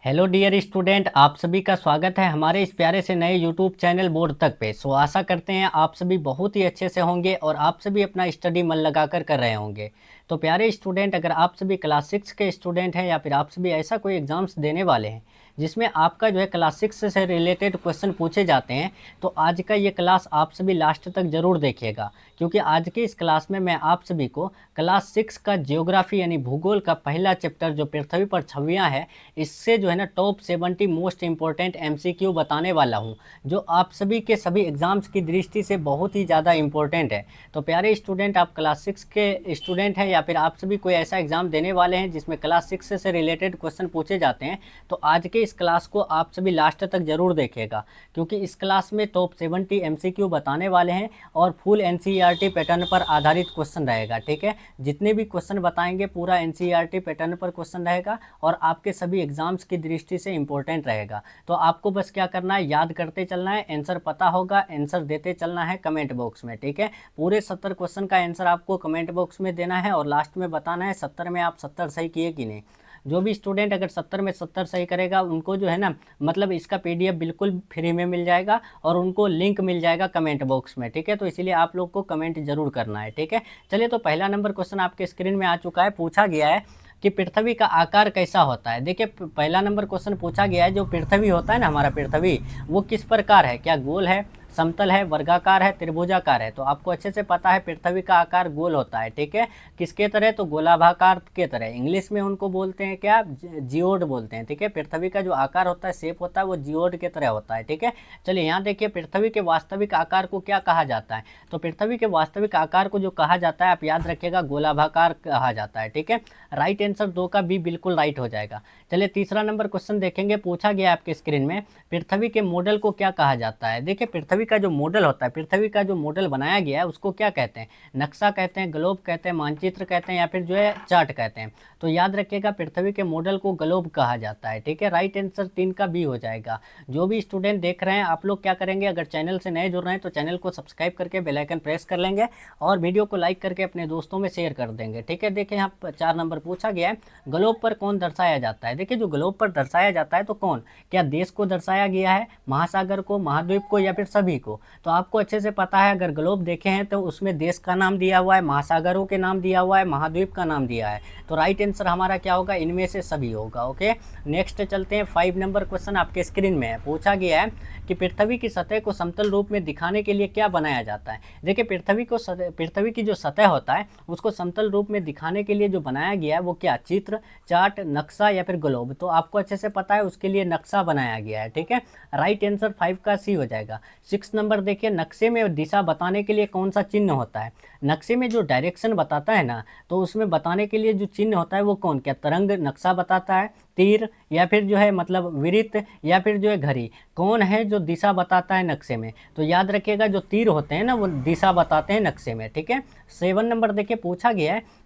Hello dear student, आप सभी का स्वागत है हमारे इस प्यारे से नए यूट्यूब चैनल बोर्ड तक पे। आशा करते हैं आप सभी बहुत ही अच्छे से होंगे और आप सभी अपना स्टडी मन लगाकर कर रहे होंगे। तो प्यारे स्टूडेंट, अगर आप सभी क्लास 6 के स्टूडेंट हैं या फिर आप सभी ऐसा कोई एग्ज़ाम्स देने वाले हैं जिसमें आपका जो है क्लास 6 से रिलेटेड क्वेश्चन पूछे जाते हैं, तो आज का ये क्लास आप सभी लास्ट तक ज़रूर देखिएगा, क्योंकि आज के इस क्लास में मैं आप सभी को क्लास 6 का जियोग्राफी यानी भूगोल का पहला चैप्टर जो पृथ्वी पर छवियाँ है, इससे जो है ना टॉप 70 मोस्ट इंपॉर्टेंट एमसीक्यू बताने वाला हूं, जो आप सभी के सभी एग्जाम्स की दृष्टि से बहुत ही ज़्यादा इंपॉर्टेंट है। तो प्यारे स्टूडेंट, आप क्लास 6 के स्टूडेंट हैं या फिर आप सभी कोई ऐसा एग्जाम देने वाले हैं जिसमें क्लास 6 से रिलेटेड क्वेश्चन पूछे जाते हैं, तो आज के इस क्लास को आप सभी लास्ट तक जरूर देखेगा, क्योंकि इस क्लास में टॉप 70 एमसीक्यू बताने वाले हैं और फुल एनसीईआरटी पैटर्न पर आधारित क्वेश्चन रहेगा। ठीक है, जितने भी क्वेश्चन बताएंगे पूरा एनसीईआरटी पैटर्न पर क्वेश्चन रहेगा और आपके सभी एग्जाम्स की दृष्टि से इंपॉर्टेंट रहेगा। तो आपको बस क्या करना है, याद करते चलना है, आंसर पता होगा, आंसर देते चलना है कमेंट बॉक्स में। ठीक है, पूरे 70 क्वेश्चन का आंसर आपको कमेंट बॉक्स में देना है और लास्ट में बताना है 70 में आप 70 सही किए कि नहीं। जो भी स्टूडेंट अगर 70 में 70 सही करेगा उनको जो है ना, मतलब इसका पीडीएफ बिल्कुल फ्री में मिल जाएगा और उनको लिंक मिल जाएगा कमेंट बॉक्स में। ठीक है, तो इसीलिए आप लोग को कमेंट जरूर करना है। ठीक है, चलिए, तो पहला नंबर क्वेश्चन आपके स्क्रीन में आ चुका है। पूछा गया है कि पृथ्वी का आकार कैसा होता है। देखिए, पहला नंबर क्वेश्चन पूछा गया है, जो पृथ्वी होता है ना हमारा पृथ्वी, वो किस प्रकार है, क्या गोल है, समतल है, वर्गाकार है, त्रिभुजाकार है। तो आपको अच्छे से पता है पृथ्वी का आकार गोल होता है। ठीक है, किसके तरह, तो गोलाभाकार के तरह। इंग्लिश में उनको बोलते हैं क्या, जियोड बोलते हैं। ठीक है, पृथ्वी का जो आकार होता है, शेप होता है, वो जियोड के तरह होता है। ठीक है, चलिए यहाँ देखिए, पृथ्वी के वास्तविक आकार को क्या कहा जाता है। तो पृथ्वी के वास्तविक आकार को जो कहा जाता है, आप याद रखिएगा, गोलाभाकार कहा जाता है। ठीक है, राइट आंसर 2 का बी बिल्कुल राइट हो जाएगा। चलिए, तीसरा नंबर क्वेश्चन देखेंगे। पूछा गया आपके स्क्रीन में, पृथ्वी के मॉडल को क्या कहा जाता है। देखिए, पृथ्वी का जो मॉडल होता है, पृथ्वी का जो मॉडल बनाया गया है, उसको क्या कहते हैं, नक्शा कहते हैं, ग्लोब कहते हैं, मानचित्र कहते हैं, या फिर जो है चार्ट कहते हैं। तो याद रखिएगा, पृथ्वी के मॉडल को ग्लोब कहा जाता है। ठीक है, राइट आंसर 3 का बी हो जाएगा। जो भी स्टूडेंट देख रहे हैं, आप लोग क्या करेंगे, अगर चैनल से नए जुड़ रहे हैं तो चैनल को सब्सक्राइब करके बेल आइकन प्रेस कर लेंगे और वीडियो को लाइक करके अपने दोस्तों में शेयर कर देंगे। ठीक है, देखिए यहाँ 4 नंबर पूछा गया है, ग्लोब पर कौन दर्शाया जाता है। देखिए, जो ग्लोब पर दर्शाया जाता है तो कौन, क्या देश को दर्शाया गया है, महासागर को, महाद्वीप को, या फिर सभी को। तो आपको अच्छे से पता है, अगर ग्लोब देखे हैं तो उसमें देश का नाम दिया हुआ है, महासागरों के नाम दिया हुआ है, महाद्वीप का नाम दिया है। तो राइट आंसर हमारा क्या होगा, इनमें से सभी होगा। ओके, नेक्स्ट चलते हैं। 5 नंबर क्वेश्चन आपके स्क्रीन में है। पूछा गया है कि पृथ्वी की सतह को समतल रूप में दिखाने के लिए क्या बनाया जाता है। देखिए, पृथ्वी की जो सतह होता है उसको समतल रूप में दिखाने के लिए जो बनाया गया है वो क्या, चित्र, चार्ट, नक्शा या फिर ग्लोब। तो आपको अच्छे से पता है उसके लिए नक्शा बनाया गया है। ठीक है, राइट आंसर 5 का सी हो जाएगा। 6 नंबर देखिए, नक्शे में दिशा बताने के लिए कौन सा चिन्ह होता है। नक्शे में जो डायरेक्शन बताता है ना, तो उसमें बताने के लिए जो चिन्ह होता है वो कौन, क्या तरंग नक्शा बताता है, तीर, या फिर जो है मतलब वृत्त, या फिर जो है घड़ी, कौन है जो दिशा बताता है नक्शे में। तो याद रखिएगा, जो तीर होते हैं ना वो दिशा बताते हैं नक्शे में। ठीक है, 7 नंबर देखिए, पूछा गया है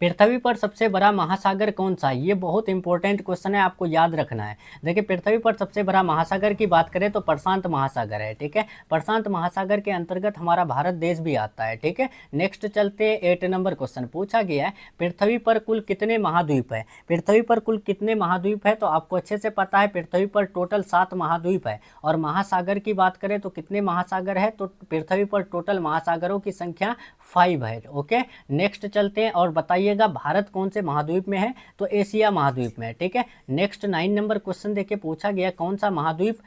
पृथ्वी पर सबसे बड़ा महासागर कौन सा है। ये बहुत इंपॉर्टेंट क्वेश्चन है, आपको याद रखना है। देखिए, पृथ्वी पर सबसे बड़ा महासागर की बात करें तो प्रशांत महासागर है। ठीक है, प्रशांत महासागर के अंतर्गत हमारा भारत देश भी आता है। ठीक है, नेक्स्ट चलते हैं। 8 नंबर क्वेश्चन पूछा गया है, पृथ्वी पर कुल कितने महाद्वीप है। पृथ्वी पर कुल कितने महाद्वीप है, तो आपको अच्छे से पता है पृथ्वी पर टोटल 7 महाद्वीप है। और महासागर की बात करें तो कितने महासागर है, तो पृथ्वी पर टोटल महासागरों की संख्या 5 है। ओके, नेक्स्ट चलते हैं और बताइए भारत कौन से महाद्वीप में है, तो एशिया महाद्वीप में है। ठीक है, नेक्स्ट 9 नंबर क्वेश्चन देखिए, पूछा गया कौन सा महाद्वीप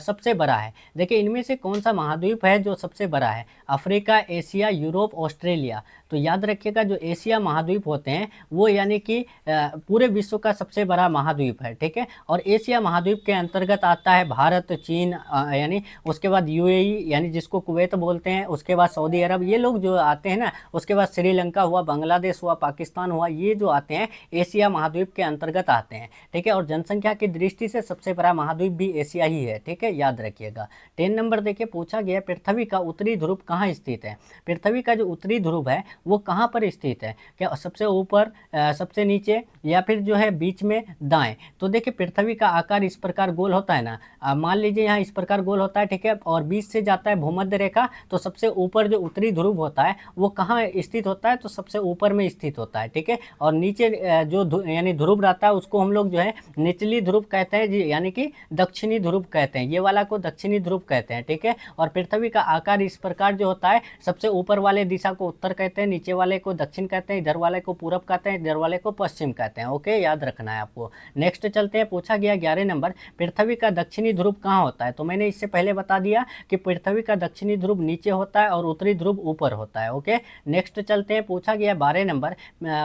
सबसे बड़ा है। देखिए, इनमें से कौन सा महाद्वीप है जो सबसे बड़ा है, अफ्रीका, एशिया, यूरोप, ऑस्ट्रेलिया। तो याद रखिएगा, जो एशिया महाद्वीप होते हैं वो यानी कि पूरे विश्व का सबसे बड़ा महाद्वीप है। ठीक है, और एशिया महाद्वीप के अंतर्गत आता है भारत, चीन, यानी उसके बाद यूएई यानी जिसको कुवैत बोलते हैं, उसके बाद सऊदी अरब, ये लोग जो आते हैं ना, उसके बाद श्रीलंका हुआ, बांग्लादेश हुआ, पाकिस्तान हुआ, ये जो आते हैं एशिया महाद्वीप के अंतर्गत आते हैं। ठीक है, और जनसंख्या की दृष्टि से सबसे बड़ा महाद्वीप भी एशिया ही है। ठीक है, याद रखिएगा। 10 नंबर देखिए, पूछा गया पृथ्वी का उत्तरी ध्रुव कहाँ स्थित है। पृथ्वी का जो उत्तरी ध्रुव है वो कहाँ पर स्थित है, क्या सबसे ऊपर, सबसे नीचे, या फिर जो है बीच में, दाएं। तो देखिए, पृथ्वी का आकार इस प्रकार गोल होता है ना, मान लीजिए यहाँ इस प्रकार गोल होता है। ठीक है, और बीच से जाता है भूमध्य रेखा, तो सबसे ऊपर जो उत्तरी ध्रुव होता है वो कहाँ स्थित होता है, तो सबसे ऊपर में स्थित होता है। होता है, ठीक है। और नीचे जो यानी ध्रुव रहता है उसको हम लोग जो है निचली ध्रुव कहते हैं जी, यानी कि दक्षिणी ध्रुव कहते हैं, ये वाला को दक्षिणी ध्रुव कहते हैं, ठीक है। और पृथ्वी का आकार इस प्रकार जो होता है, सबसे ऊपर वाले दिशा को उत्तर कहते हैं, नीचे वाले को दक्षिण कहते हैं, इधर वाले को पूरब कहते हैं, इधर वाले को पश्चिम कहते हैं। ओके, याद रखना है आपको। नेक्स्ट चलते हैं, पूछा गया 11 नंबर, पृथ्वी का दक्षिणी ध्रुव कहाँ होता है। तो मैंने इससे पहले बता दिया कि पृथ्वी का दक्षिणी ध्रुव नीचे होता है और उत्तरी ध्रुव ऊपर होता है। ओके, नेक्स्ट चलते हैं, पूछा गया 12 नंबर,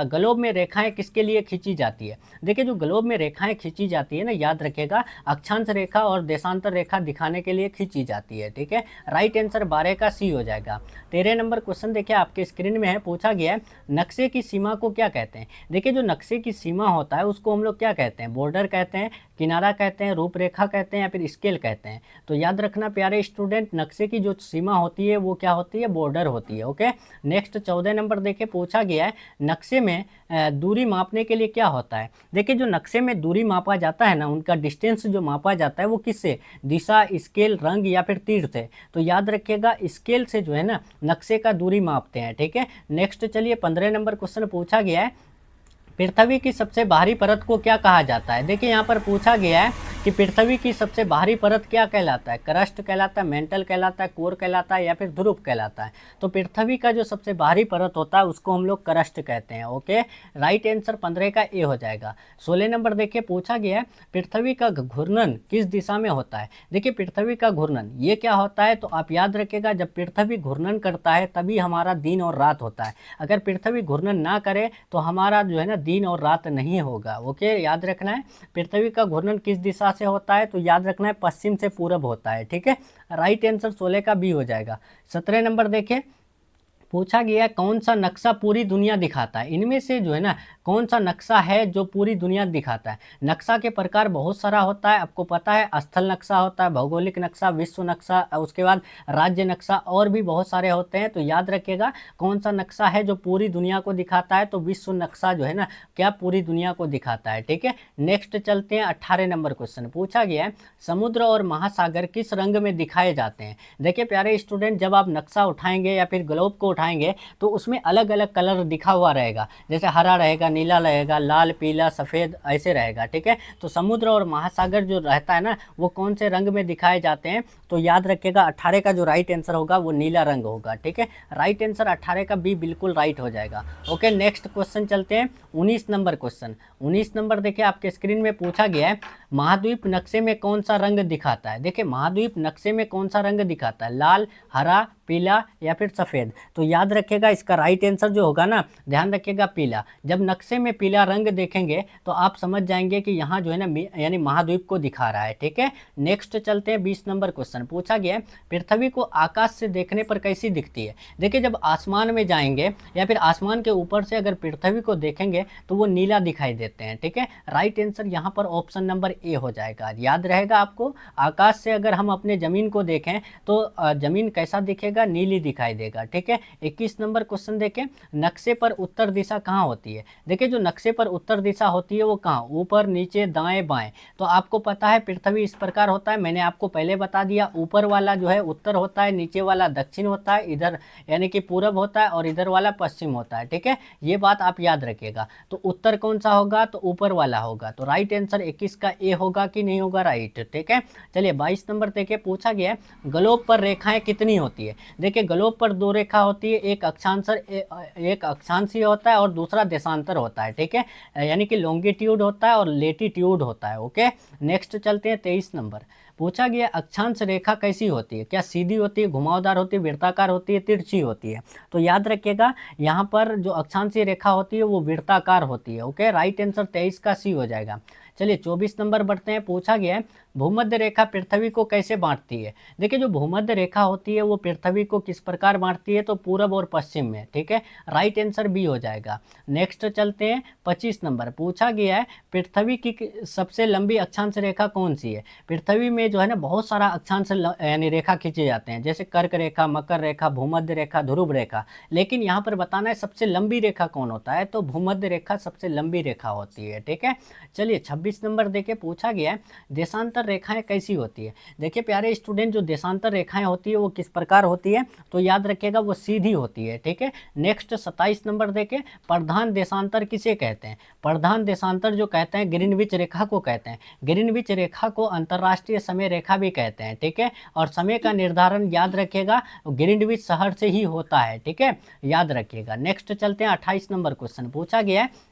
ग्लोब में रेखाएं किसके लिए खींची जाती है। देखिए जो ग्लोब में रेखाएं खींची जाती है ना, याद रखेगा अक्षांश रेखा और देशांतर रेखा दिखाने के लिए खींची जाती है, ठीक है। राइट आंसर 12 का सी हो जाएगा। 13 नंबर क्वेश्चन देखिए आपके स्क्रीन में है, पूछा गया है नक्शे की सीमा को क्या कहते हैं। देखिए जो नक्शे की सीमा होता है उसको हम लोग क्या कहते हैं, बॉर्डर कहते हैं, किनारा कहते हैं, रूपरेखा कहते हैं, या फिर स्केल कहते हैं। तो याद रखना प्यारे स्टूडेंट, नक्शे की जो सीमा होती है वो क्या होती है, बॉर्डर होती है। ओके, नेक्स्ट 14 नंबर देखिए, पूछा गया है नक्शे में दूरी मापने के लिए क्या होता है। देखिए जो नक्शे में दूरी मापा जाता है ना, उनका डिस्टेंस जो मापा जाता है वो किससे, दिशा, स्केल, रंग या फिर तीर से। तो याद रखिएगा स्केल से जो है ना नक्शे का दूरी मापते हैं, ठीक है। नेक्स्ट चलिए 15 नंबर क्वेश्चन पूछा गया है, पृथ्वी की सबसे बाहरी परत को क्या कहा जाता है। देखिए यहाँ पर पूछा गया है कि पृथ्वी की सबसे बाहरी परत क्या कहलाता है, क्रस्ट कहलाता है, मेंटल कहलाता है, कोर कहलाता है, या फिर ध्रुव कहलाता है। तो पृथ्वी का जो सबसे बाहरी परत होता है उसको हम लोग क्रस्ट कहते हैं। ओके, राइट आंसर 15 का ए हो जाएगा। 16 नंबर देखिए, पूछा गया है पृथ्वी का घूर्णन किस दिशा में होता है। देखिए पृथ्वी का घूर्णन ये क्या होता है, तो आप याद रखिएगा जब पृथ्वी घूर्णन करता है तभी हमारा दिन और रात होता है। अगर पृथ्वी घूर्णन ना करे तो हमारा जो है ना दिन और रात नहीं होगा। ओके, याद रखना है पृथ्वी का घूर्णन किस दिशा से होता है, तो याद रखना है पश्चिम से पूरब होता है, ठीक है। राइट आंसर 16 का बी हो जाएगा। 17 नंबर देखिए, पूछा गया कौन सा नक्शा पूरी दुनिया दिखाता है। इनमें से जो है ना कौन सा नक्शा है जो पूरी दुनिया दिखाता है। नक्शा के प्रकार बहुत सारा होता है, आपको पता है, स्थल नक्शा होता है, भौगोलिक नक्शा, विश्व नक्शा, उसके बाद राज्य नक्शा, और भी बहुत सारे होते हैं। तो याद रखिएगा कौन सा नक्शा है जो पूरी दुनिया को दिखाता है, तो विश्व नक्शा जो है ना क्या पूरी दुनिया को दिखाता है, ठीक है। नेक्स्ट चलते हैं 18 नंबर क्वेश्चन, पूछा गया है समुद्र और महासागर किस रंग में दिखाए जाते हैं। देखिए प्यारे स्टूडेंट, जब आप नक्शा उठाएंगे या फिर ग्लोब को उठाएंगे तो उसमें अलग अलग कलर दिखा हुआ रहेगा, जैसे हरा रहेगा, नीला रहेगा, लाल, पीला, सफ़ेद, ऐसे रहेगा, ठीक है। तो समुद्र और महासागर जो रहता है ना वो कौन से रंग में दिखाए जाते हैं, तो याद रखिएगा 18 का जो राइट आंसर होगा वो नीला रंग होगा, ठीक है। राइट आंसर 18 का बी बिल्कुल राइट हो जाएगा। ओके, नेक्स्ट क्वेश्चन चलते हैं 19 नंबर क्वेश्चन। 19 नंबर देखिए आपके स्क्रीन में, पूछा गया है महाद्वीप नक्शे में कौन सा रंग दिखाता है। देखिए महाद्वीप नक्शे में कौन सा रंग दिखाता है, लाल, हरा, पीला या फिर सफ़ेद। तो याद रखिएगा इसका राइट आंसर जो होगा ना, ध्यान रखिएगा पीला। जब नक्शे में पीला रंग देखेंगे तो आप समझ जाएंगे कि यहाँ जो है ना यानी महाद्वीप को दिखा रहा है, ठीक है। नेक्स्ट चलते हैं 20 नंबर क्वेश्चन, पूछा गया है पृथ्वी को आकाश से देखने पर कैसी दिखती है। देखिए जब आसमान में जाएंगे या फिर आसमान के ऊपर से अगर पृथ्वी को देखेंगे तो वो नीला दिखाई देते हैं, ठीक है। राइट आंसर यहाँ पर ऑप्शन नंबर ए हो जाएगा। याद रहेगा आपको, आकाश से अगर हम अपने ज़मीन को देखें तो ज़मीन कैसा दिखेगा, नीली दिखाई देगा, ठीक है। 21 नंबर क्वेश्चन देखें, नक्शे पर उत्तर दिशा कहाँ होती है। देखिए जो नक्शे पर उत्तर दिशा होती है वो कहाँ, ऊपर, नीचे, दाएं, बाएं। तो आपको पता है पृथ्वी इस प्रकार होता है, मैंने आपको पहले बता दिया, ऊपर वाला जो है उत्तर होता है, नीचे वाला दक्षिण होता है, इधर यानी कि पूरब होता है, और इधर वाला पश्चिम होता है, ठीक है। ये बात आप याद रखिएगा। तो उत्तर कौन सा होगा, तो ऊपर वाला होगा। तो राइट आंसर 21 का ए होगा कि नहीं होगा, राइट, ठीक है। चलिए 22 नंबर देखिए, पूछा गया ग्लोब पर रेखाएं कितनी होती है। देखिए ग्लोब पर दो रेखा होती है, एक अक्षांशीय होता है और दूसरा देशांतर होता है, ठीक है। यानी कि लॉन्गिट्यूड होता है और लेटीट्यूड होता है। ओके, नेक्स्ट चलते हैं 23 नंबर, पूछा गया अक्षांश रेखा कैसी होती है, क्या सीधी होती है, घुमावदार होती है, वृत्ताकार होती है, तिरछी होती है। तो याद रखिएगा यहाँ पर जो अक्षांशीय रेखा होती है वो वृत्ताकार होती है। ओके, राइट आंसर 23 का सी हो जाएगा। चलिए 24 नंबर बढ़ते हैं, पूछा गया है भूमध्य रेखा पृथ्वी को कैसे बांटती है। देखिए जो भूमध्य रेखा होती है वो पृथ्वी को किस प्रकार बांटती है, तो पूरब और पश्चिम में, ठीक है। राइट आंसर बी हो जाएगा। नेक्स्ट चलते हैं 25 नंबर, पूछा गया है पृथ्वी की सबसे लंबी अक्षांश रेखा कौन सी है। पृथ्वी में जो है ना बहुत सारा अक्षांश यानी रेखा खींचे जाते हैं, जैसे कर्क रेखा, मकर रेखा, भूमध्य रेखा, ध्रुव रेखा। लेकिन यहाँ पर बताना है सबसे लंबी रेखा कौन होता है, तो भूमध्य रेखा सबसे लंबी रेखा होती है, ठीक है। चलिए 26 नंबर देखिए, पूछा गया है देशांतर देशांतर रेखाएं कैसी होती है? देखिए प्यारे स्टूडेंट, जो देशांतर रेखाएं होती है वो किस प्रकार होती है, तो याद रखिएगा वो सीधी होती है, ठीक है। नेक्स्ट 27 नंबर देखें, प्रधान देशांतर किसे कहते हैं? प्रधान देशांतर जो कहते हैं ग्रीनविच रेखा को कहते हैं। ग्रीनविच रेखा को अंतर्राष्ट्रीय समय रेखा भी कहते हैं, ठीक है। और समय का निर्धारण याद रखिएगा ग्रीनविच शहर से ही होता है, ठीक है, याद रखिएगा। नेक्स्ट चलते हैं, 28 नंबर क्वेश्चन पूछा गया है,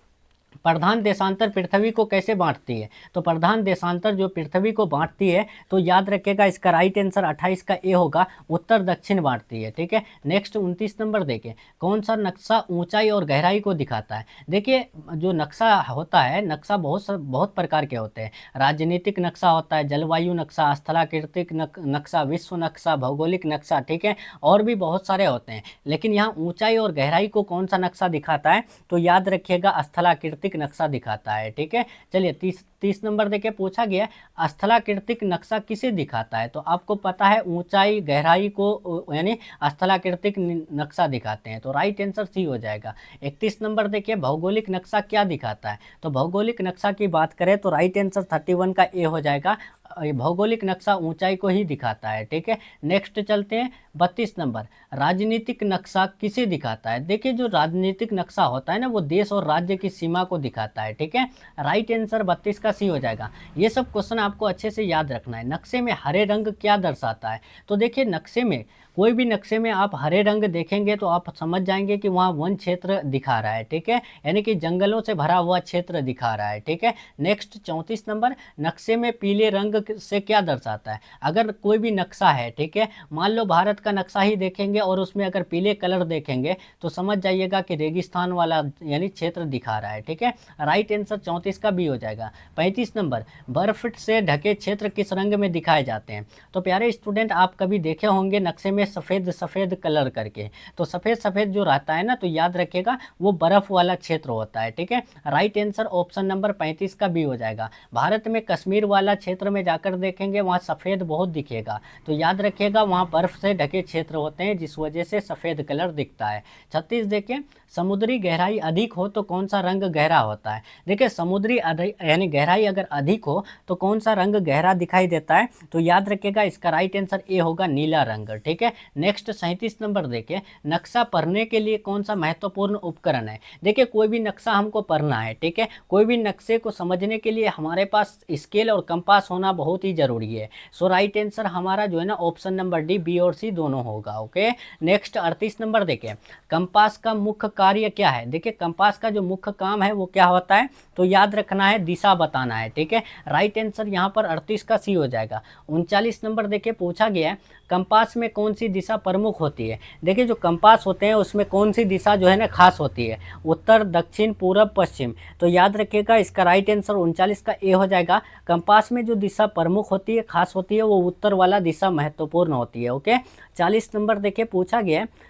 प्रधान देशांतर पृथ्वी को कैसे बांटती है? तो प्रधान देशांतर जो पृथ्वी को बांटती है, तो याद रखिएगा इसका राइट आंसर 28 का ए होगा, उत्तर दक्षिण बांटती है, ठीक है। नेक्स्ट 29 नंबर देखिए, कौन सा नक्शा ऊंचाई और गहराई को दिखाता है? देखिए जो नक्शा होता है, नक्शा बहुत प्रकार के होते हैं। राजनीतिक नक्शा होता है, जलवायु नक्शा, स्थलाकृतिक नक्शा, विश्व नक्शा, भौगोलिक नक्शा, ठीक है, और भी बहुत सारे होते हैं। लेकिन यहाँ ऊंचाई और गहराई को कौन सा नक्शा दिखाता है? तो याद रखिएगा स्थलाकृतिक नक्शा दिखाता है, ठीक है। चलिए 30 नंबर देके पूछा गया, स्थलाकृतिक नक्शा किसे दिखाता है? तो आपको पता है ऊंचाई गहराई को यानी स्थलाकृतिक नक्शा दिखाते हैं, तो राइट आंसर सी हो जाएगा। 31 नंबर देखिए, भौगोलिक नक्शा क्या दिखाता है? तो भौगोलिक नक्शा की बात करें तो राइट आंसर 31 का ए हो जाएगा, भौगोलिक नक्शा ऊंचाई को ही दिखाता है, ठीक है। नेक्स्ट चलते हैं, 32 नंबर, राजनीतिक नक्शा किसे दिखाता है? देखिए जो राजनीतिक नक्शा होता है ना, वो देश और राज्य की सीमा को दिखाता है, ठीक है। राइट आंसर 32 का सी हो जाएगा। ये सब क्वेश्चन आपको अच्छे से याद रखना है। नक्शे में हरे रंग क्या दर्शाता है? तो देखिए नक्शे में, कोई भी नक्शे में आप हरे रंग देखेंगे तो आप समझ जाएंगे कि वहाँ वन क्षेत्र दिखा रहा है, ठीक है, यानी कि जंगलों से भरा हुआ क्षेत्र दिखा रहा है, ठीक है। नेक्स्ट 34 नंबर, नक्शे में पीले रंग से क्या दर्शाता है? अगर कोई भी नक्शा है, ठीक है, मान लो भारत का नक्शा ही देखेंगे और उसमें अगर पीले कलर देखेंगे तो समझ जाइएगा कि रेगिस्तान वाला यानी क्षेत्र दिखा रहा है, ठीक है। राइट आंसर 34 का भी हो जाएगा। 35 नंबर, बर्फ से ढके क्षेत्र किस रंग में दिखाए जाते हैं? तो प्यारे स्टूडेंट, आप कभी देखे होंगे नक्शे में सफ़ेद सफ़ेद कलर करके, तो सफ़ेद सफ़ेद जो रहता है ना, तो याद रखिएगा वो बर्फ़ वाला क्षेत्र होता है, ठीक है। राइट आंसर ऑप्शन नंबर 35 का भी हो जाएगा। भारत में कश्मीर वाला क्षेत्र में जाकर देखेंगे वहाँ सफ़ेद बहुत दिखेगा, तो याद रखिएगा वहाँ बर्फ़ से ढके क्षेत्र होते हैं जिस वजह से सफ़ेद कलर दिखता है। 36 देखिए, समुद्री गहराई अधिक हो तो कौन सा रंग गहरा होता है? देखिए समुद्री यानी गहराई अगर अधिक हो तो कौन सा रंग गहरा दिखाई देता है? तो याद रखिएगा इसका राइट आंसर ए होगा, नीला रंग, ठीक है। नेक्स्ट 37 नंबर देखिए, नक्शा पढ़ने के लिए कौन सा महत्वपूर्ण उपकरण है? देखिए कोई भी नक्शा हमको पढ़ना है, ठीक है, कोई भी नक्शे को समझने के लिए हमारे पास स्केल और कंपास होना बहुत ही जरूरी है। सो राइट आंसर हमारा जो है ना ऑप्शन नंबर डी, बी और सी दोनों होगा, ओके। नेक्स्ट 38 नंबर देखिए, कंपास का मुख्य कार्य क्या है? देखिए कंपास का जो मुख्य काम है वो क्या होता है? तो याद रखना है दिशा बताना है, ठीक है। राइट आंसर यहाँ पर 38 का सी हो जाएगा। 39 नंबर देखिए पूछा गया है, कंपास में कौन सी दिशा प्रमुख होती है? देखिए जो कंपास होते हैं उसमें कौन सी दिशा जो है ना खास होती है? उत्तर, दक्षिण, पूरब, पश्चिम। तो याद रखिएगा इसका राइट आंसर 39 का ए हो जाएगा। कंपास में जो दिशा प्रमुख होती है, खास होती है, वो उत्तर वाला दिशा महत्वपूर्ण होती है, ओके। 40 नंबर देखिए पूछा गया है,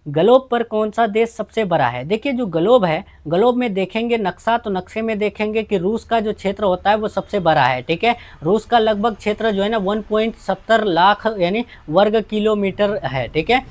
ग्लोब पर कौन सा देश सबसे बड़ा है? देखिए जो ग्लोब है, ग्लोब में देखेंगे नक्शा तो नक्शे में देखेंगे कि रूस का जो क्षेत्र होता है वो सबसे बड़ा है, ठीक है। रूस का लगभग क्षेत्र जो है ना 1.70 लाख यानी वर्ग किलोमीटर है, ठीक है।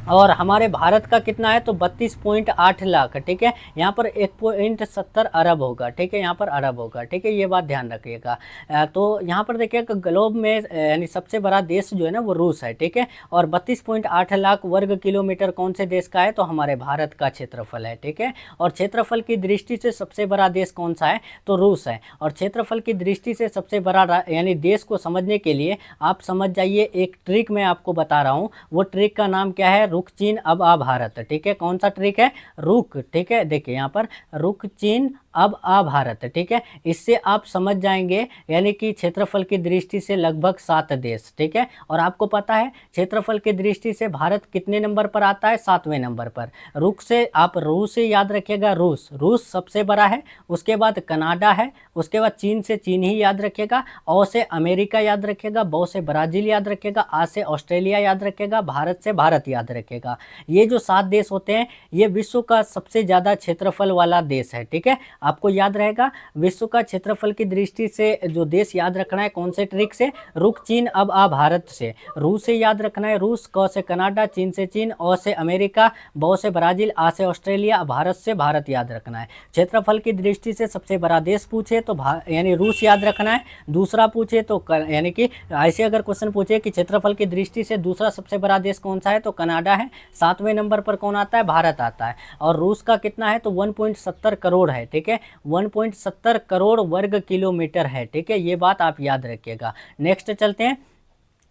और हमारे भारत का कितना है? तो 32.8 लाख, ठीक है। यहाँ पर 1.70 अरब होगा, ठीक है, यहाँ पर अरब होगा, ठीक है, ये बात ध्यान रखिएगा। तो यहाँ पर देखिएगा ग्लोब में यानी सबसे बड़ा देश जो है ना वो रूस है, ठीक है। और 32.8 लाख वर्ग किलोमीटर कौन से देश का है? तो हमारे भारत का क्षेत्रफल है, ठीक है। और क्षेत्रफल की दृष्टि से सबसे बड़ा देश कौन सा है? तो रूस है। और क्षेत्रफल की दृष्टि से सबसे बड़ा यानी देश को समझने के लिए आप समझ जाइए, एक ट्रिक मैं आपको बता रहा हूँ, वो ट्रिक का नाम क्या है? रुक चीन अब आ भारत, ठीक है। कौन सा ट्रिक है? रुक, ठीक है, देखिए यहाँ पर रुक चीन अब आ भारत, ठीक है। इससे आप समझ जाएंगे यानी कि क्षेत्रफल की दृष्टि से लगभग 7 देश, ठीक है। और आपको पता है क्षेत्रफल की दृष्टि से भारत कितने नंबर पर आता है? 7वें नंबर पर। रुक से आप रूस से याद रखिएगा, रूस सबसे बड़ा है, उसके बाद कनाडा है, उसके बाद चीन से चीन ही याद रखिएगा, औ से अमेरिका याद रखिएगा, बौ से ब्राज़ील याद रखिएगा, आ से ऑस्ट्रेलिया याद रखिएगा, भारत से भारत याद रखिएगा। ये जो 7 देश होते हैं ये विश्व का सबसे ज़्यादा क्षेत्रफल वाला देश है, ठीक है। आपको याद रहेगा विश्व का क्षेत्रफल की दृष्टि से जो देश याद रखना है कौन से ट्रिक से, रुक चीन अब आ भारत से, रू से याद रखना है रूस, क से कनाडा, चीन से चीन, ओ से अमेरिका, बो से ब्राजील, आ से ऑस्ट्रेलिया, भारत से भारत याद रखना है। क्षेत्रफल की दृष्टि से सबसे बड़ा देश पूछे तो यानी रूस याद रखना है, दूसरा पूछे तो यानी कि ऐसे अगर क्वेश्चन पूछे कि क्षेत्रफल की दृष्टि से दूसरा सबसे बड़ा देश कौन सा है तो कनाडा है, 7वें नंबर पर कौन आता है, भारत आता है। और रूस का कितना है तो 1.70 करोड़ है, ठीक है, 1.70 करोड़ वर्ग किलोमीटर है, ठीक है, ये बात आप याद रखिएगा। नेक्स्ट चलते हैं।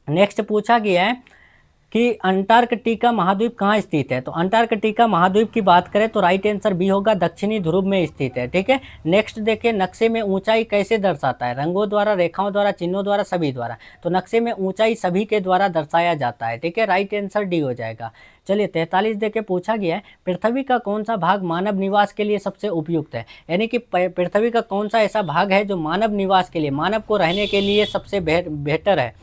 नेक्स्ट पूछा गया है कि अंटार्कटिका महाद्वीप कहाँ स्थित है, तो अंटार्कटिका महाद्वीप की बात करें तो राइट आंसर बी होगा, दक्षिणी ध्रुव में स्थित है, ठीक है। नेक्स्ट देखिए, नक्शे में ऊंचाई कैसे दर्शाता है, रंगों द्वारा, रेखाओं द्वारा, चिन्हों द्वारा, सभी द्वारा। तो नक्शे में ऊंचाई सभी के द्वारा दर्शाया जाता है, ठीक है, राइट आंसर डी हो जाएगा। चलिए 43 देके पूछा गया है पृथ्वी का कौन सा भाग मानव निवास के लिए सबसे उपयुक्त है, यानी कि पृथ्वी का कौन सा ऐसा भाग है जो मानव निवास के लिए, मानव को रहने के लिए सबसे बेहतर है,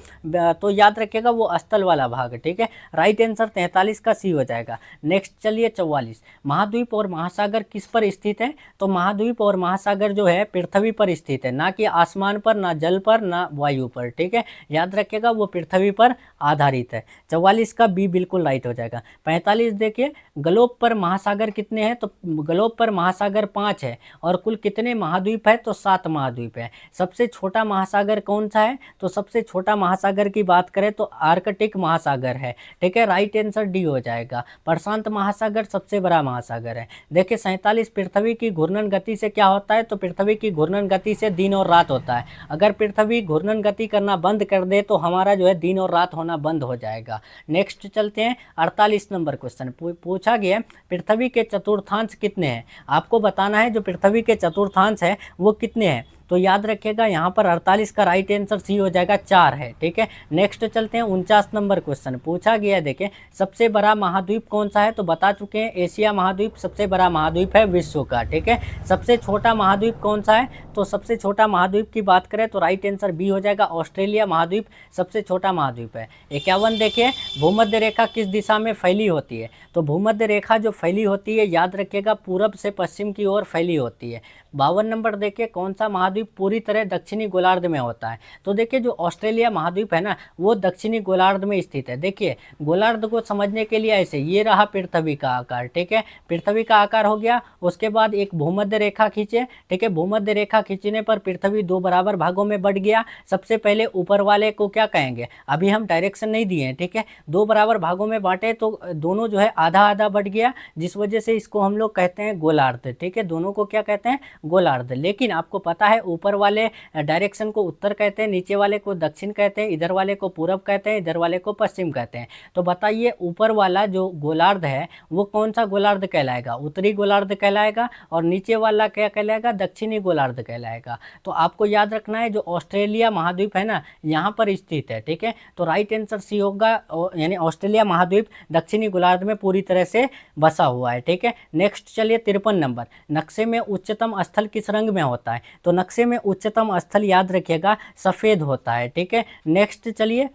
तो याद रखिएगा वो स्थल वाला भाग, ठीक है, राइट आंसर 43 का सी हो जाएगा। नेक्स्ट चलिए 44, महाद्वीप और महासागर किस पर स्थित है, तो महाद्वीप और महासागर जो है पृथ्वी पर स्थित है, ना कि आसमान पर, ना जल पर, ना वायु पर, ठीक है, याद रखिएगा वो पृथ्वी पर आधारित है। 44 का बी बिल्कुल राइट हो जाएगा। 45 देखिए, ग्लोब पर महासागर कितने हैं, तो ग्लोब पर महासागर 5 है, और कुल कितने महाद्वीप है तो 7 महाद्वीप है। सबसे छोटा महासागर कौन सा है, तो सबसे छोटा महासागर की बात करें तो आर्कटिक महासागर है, ठीक है, राइट आंसर डी हो जाएगा। प्रशांत महासागर सबसे बड़ा महासागर है। देखिए 47, पृथ्वी की घूर्णन गति से क्या होता है, तो पृथ्वी की घूर्णन गति से दिन और रात होता है। अगर पृथ्वी घूर्णन गति करना बंद कर दे तो हमारा जो है दिन और रात होना बंद हो जाएगा। नेक्स्ट चलते हैं, 48 नंबर क्वेश्चन पूछा गया, पृथ्वी के चतुर्थांश कितने हैं, आपको बताना है जो पृथ्वी के चतुर्थांश है वो कितने हैं, तो याद रखिएगा यहाँ पर 48 का राइट आंसर सी हो जाएगा, 4 है, ठीक है। नेक्स्ट चलते हैं, 49 नंबर क्वेश्चन पूछा गया है, देखें सबसे बड़ा महाद्वीप कौन सा है, तो बता चुके हैं एशिया महाद्वीप सबसे बड़ा महाद्वीप है विश्व का, ठीक है। सबसे छोटा महाद्वीप कौन सा है, तो सबसे छोटा महाद्वीप की बात करें तो राइट आंसर बी हो जाएगा, ऑस्ट्रेलिया महाद्वीप सबसे छोटा महाद्वीप है। 51 देखिए, भूमध्य रेखा किस दिशा में फैली होती है, तो भूमध्य रेखा जो फैली होती है याद रखिएगा पूरब से पश्चिम की ओर फैली होती है। 52 नंबर देखिए, कौन सा महाद्वीप पूरी तरह दक्षिणी गोलार्ध में होता है, तो देखिए जो ऑस्ट्रेलिया महाद्वीप है ना वो दक्षिणी गोलार्ध में स्थित है। देखिए गोलार्ध को समझने के लिए ऐसे, ये रहा पृथ्वी का आकार, ठीक है, पृथ्वी का आकार हो गया, उसके बाद एक भूमध्य रेखा खींचे, ठीक है, भूमध्य रेखा खींचने पर पृथ्वी 2 बराबर भागों में बढ़ गया। सबसे पहले ऊपर वाले को क्या कहेंगे, अभी हम डायरेक्शन नहीं दिए हैं, ठीक है, 2 बराबर भागों में बांटे तो दोनों जो है आधा आधा बढ़ गया, जिस वजह से इसको हम लोग कहते हैं गोलार्ध, ठीक है, दोनों को क्या कहते हैं, गोलार्ध। लेकिन आपको पता है ऊपर वाले डायरेक्शन को उत्तर कहते हैं, नीचे वाले को दक्षिण कहते हैं, इधर वाले को पूरब कहते हैं, इधर वाले को पश्चिम कहते हैं। तो बताइए ऊपर वाला जो गोलार्ध है वो कौन सा गोलार्ध कहलाएगा, उत्तरी गोलार्ध कहलाएगा, और नीचे वाला क्या कहलाएगा, दक्षिणी गोलार्ध कहलाएगा। तो आपको याद रखना है जो ऑस्ट्रेलिया महाद्वीप है ना यहाँ पर स्थित है, ठीक है, तो राइट आंसर सी होगा, यानी ऑस्ट्रेलिया महाद्वीप दक्षिणी गोलार्ध में पूरी तरह से बसा हुआ है, ठीक है। नेक्स्ट चलिए 53 नंबर, नक्शे में उच्चतम स्थल किस रंग में होता है, तो नक्शे में उच्चतम स्थल याद रखिएगा सफ़ेद होता है, ठीक है। नेक्स्ट चलिए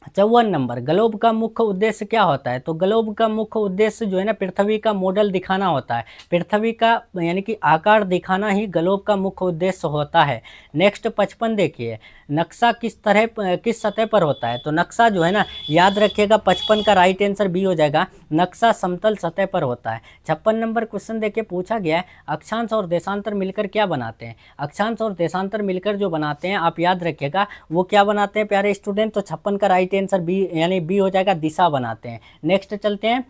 54 नंबर, ग्लोब का मुख्य उद्देश्य क्या होता है, तो ग्लोब का मुख्य उद्देश्य जो है ना पृथ्वी का मॉडल दिखाना होता है, पृथ्वी का यानी कि आकार दिखाना ही ग्लोब का मुख्य उद्देश्य होता है। नेक्स्ट 55 देखिए, नक्शा किस सतह पर होता है, तो नक्शा जो है ना याद रखिएगा 55 का राइट आंसर बी हो जाएगा, नक्शा समतल सतह पर होता है। 56 नंबर क्वेश्चन देखिए पूछा गया है, अक्षांश और देशांतर मिलकर क्या बनाते हैं, अक्षांश और देशांतर मिलकर जो बनाते हैं आप याद रखिएगा वो क्या बनाते हैं प्यारे स्टूडेंट, तो 56 का राइट आंसर बी यानी बी हो जाएगा, दिशा बनाते हैं। नेक्स्ट चलते हैं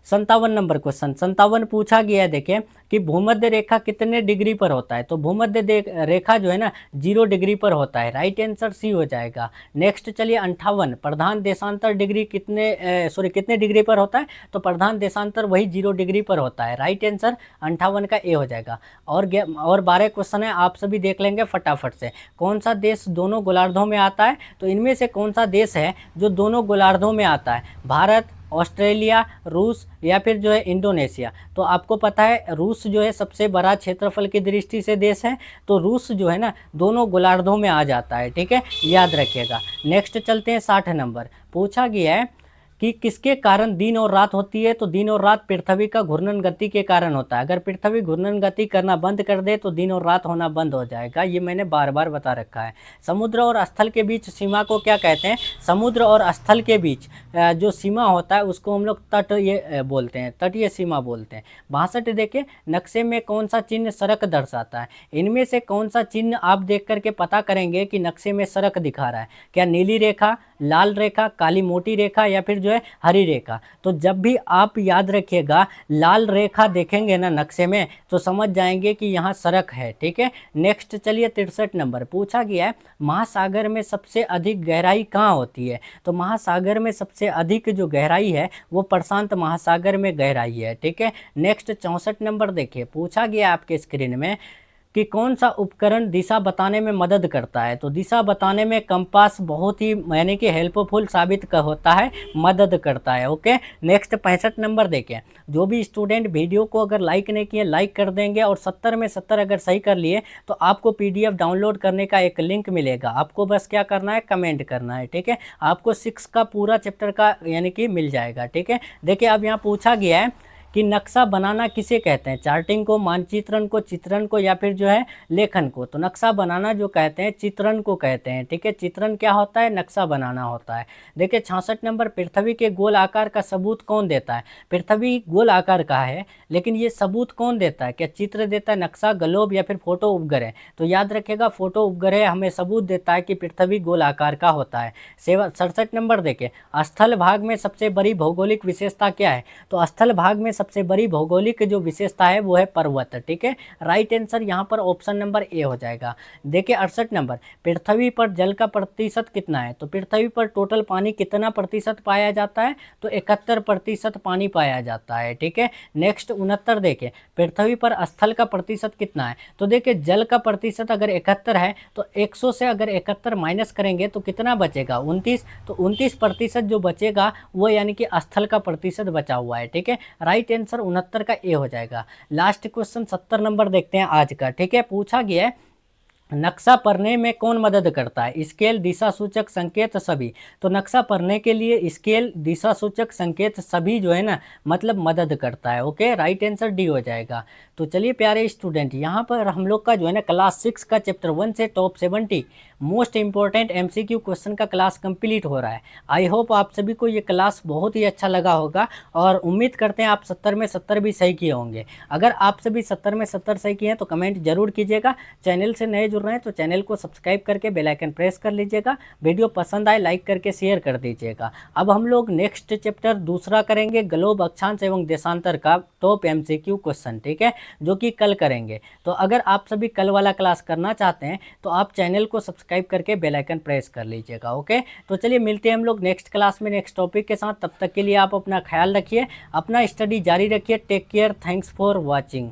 57 नंबर क्वेश्चन, 57 पूछा गया है देखिए कि भूमध्य रेखा कितने डिग्री पर होता है, तो भूमध्य रेखा जो है ना 0 डिग्री पर होता है, राइट आंसर सी हो जाएगा। नेक्स्ट चलिए 58, प्रधान देशांतर डिग्री कितने डिग्री पर होता है, तो प्रधान देशांतर वही 0 डिग्री पर होता है, राइट आंसर 58 का ए हो जाएगा। और 12 क्वेश्चन है, आप सभी देख लेंगे फटाफट से। कौन सा देश दोनों गोलार्धों में आता है, तो इनमें से कौन सा देश है जो दोनों गोलार्धों में आता है, भारत, ऑस्ट्रेलिया, रूस या फिर जो है इंडोनेशिया। तो आपको पता है रूस जो है सबसे बड़ा क्षेत्रफल की दृष्टि से देश है, तो रूस जो है ना दोनों गोलार्धों में आ जाता है, ठीक है, याद रखिएगा। नेक्स्ट चलते हैं 60 नंबर, पूछा गया है कि किसके कारण दिन और रात होती है, तो दिन और रात पृथ्वी का घूर्णन गति के कारण होता है। अगर पृथ्वी घूर्णन गति करना बंद कर दे तो दिन और रात होना बंद हो जाएगा, ये मैंने बार बार बता रखा है। समुद्र और स्थल के बीच सीमा को क्या कहते हैं? समुद्र और स्थल के बीच जो सीमा होता है उसको हम लोग तट ये बोलते हैं, तटीय सीमा बोलते हैं। 62 देखिए, नक्शे में कौन सा चिन्ह सड़क दर्शाता है? इनमें से कौन सा चिन्ह आप देख करके पता करेंगे कि नक्शे में सड़क दिखा रहा है? क्या नीली रेखा, लाल रेखा, काली मोटी रेखा या फिर जो है हरी रेखा? तो जब भी आप याद रखिएगा लाल रेखा देखेंगे ना नक्शे में तो समझ जाएंगे कि यहाँ सड़क है। ठीक है, नेक्स्ट चलिए 63 नंबर पूछा गया है, महासागर में सबसे अधिक गहराई कहाँ होती है? तो महासागर में सबसे अधिक जो गहराई है वो प्रशांत महासागर में गहराई है। ठीक है, नेक्स्ट 64 नंबर देखिए, पूछा गया आपके स्क्रीन में कि कौन सा उपकरण दिशा बताने में मदद करता है? तो दिशा बताने में कंपास बहुत ही यानी कि हेल्पफुल साबित होता है, मदद करता है। ओके, नेक्स्ट 65 नंबर देखें, जो भी स्टूडेंट वीडियो को अगर लाइक नहीं किए लाइक कर देंगे और 70 में 70 अगर सही कर लिए तो आपको पीडीएफ डाउनलोड करने का एक लिंक मिलेगा। आपको बस क्या करना है, कमेंट करना है। ठीक है, आपको 6 का पूरा चैप्टर का यानी कि मिल जाएगा। ठीक है, देखिए अब यहाँ पूछा गया है कि नक्शा बनाना किसे कहते हैं? चार्टिंग को, मानचित्रण को, चित्रण को या फिर जो है लेखन को? तो नक्शा बनाना जो कहते हैं चित्रण को कहते हैं। ठीक है, चित्रण क्या होता है? नक्शा बनाना होता है। देखिए 66 नंबर, पृथ्वी के गोल आकार का सबूत कौन देता है? पृथ्वी गोल आकार का है लेकिन ये सबूत कौन देता है? क्या चित्र देता है, नक्शा, ग्लोब या फिर फोटो उपग्रह? तो याद रखिएगा फोटो उपग्रह हमें सबूत देता है कि पृथ्वी गोल आकार का होता है। 67 नंबर देखें, स्थल भाग में सबसे बड़ी भौगोलिक विशेषता क्या है? तो स्थल भाग में सबसे बड़ी भौगोलिक जो विशेषता है वो है पर्वत। ठीक है, राइट आंसर यहाँ पर ऑप्शन नंबर ए हो जाएगा। देखिए 68 नंबर, पृथ्वी पर जल का प्रतिशत कितना है? तो पृथ्वी पर टोटल पानी कितना प्रतिशत पाया जाता है? तो 71% पानी पाया जाता है। ठीक है, नेक्स्ट 69 देखें, पृथ्वी पर स्थल का प्रतिशत कितना है? तो देखिए जल का प्रतिशत अगर 71 है तो 100 से अगर 71 माइनस करेंगे तो कितना बचेगा? 29। तो 29% जो बचेगा वो यानी कि स्थल का प्रतिशत बचा हुआ है। ठीक है, राइट आंसर 69 का ए हो जाएगा। लास्ट क्वेश्चन 70 नंबर देखते हैं आज का। ठीक है, पूछा गया है नक्शा पढ़ने में कौन मदद करता है? स्केल, दिशा सूचक, संकेत, सभी। तो नक्शा पढ़ने के लिए स्केल, दिशा सूचक, संकेत सभी जो है ना मतलब मदद करता है। ओके, राइट आंसर डी हो जाएगा। तो चलिए प्यारे स्टूडेंट, यहाँ पर हम लोग का जो है ना क्लास 6 का चैप्टर 1 से top 70 most important MCQ question का क्लास कंप्लीट हो रहा है। आई होप आप सभी को ये क्लास बहुत ही अच्छा लगा होगा और उम्मीद करते हैं आप 70 में 70 भी सही किए होंगे। अगर आप सभी 70 में 70 सही किए हैं तो कमेंट जरूर कीजिएगा। चैनल से नए जुड़ रहे हैं तो चैनल को सब्सक्राइब करके बेल आइकन प्रेस कर लीजिएगा। वीडियो पसंद आए लाइक करके शेयर कर दीजिएगा। अब हम लोग नेक्स्ट चैप्टर दूसरा करेंगे, ग्लोब, अक्षांश एवं देशांतर का टॉप एमसीक्यू क्वेश्चन। ठीक है, जो कि कल करेंगे। तो अगर आप सभी कल वाला क्लास करना चाहते हैं तो आप चैनल को सब्सक्राइब करके बेल आइकन प्रेस कर लीजिएगा। ओके, तो चलिए मिलते हैं हम लोग नेक्स्ट क्लास में नेक्स्ट टॉपिक के साथ। तब तक के लिए आप अपना ख्याल रखिए, अपना स्टडी जारी रखिए। Take care, thanks for watching.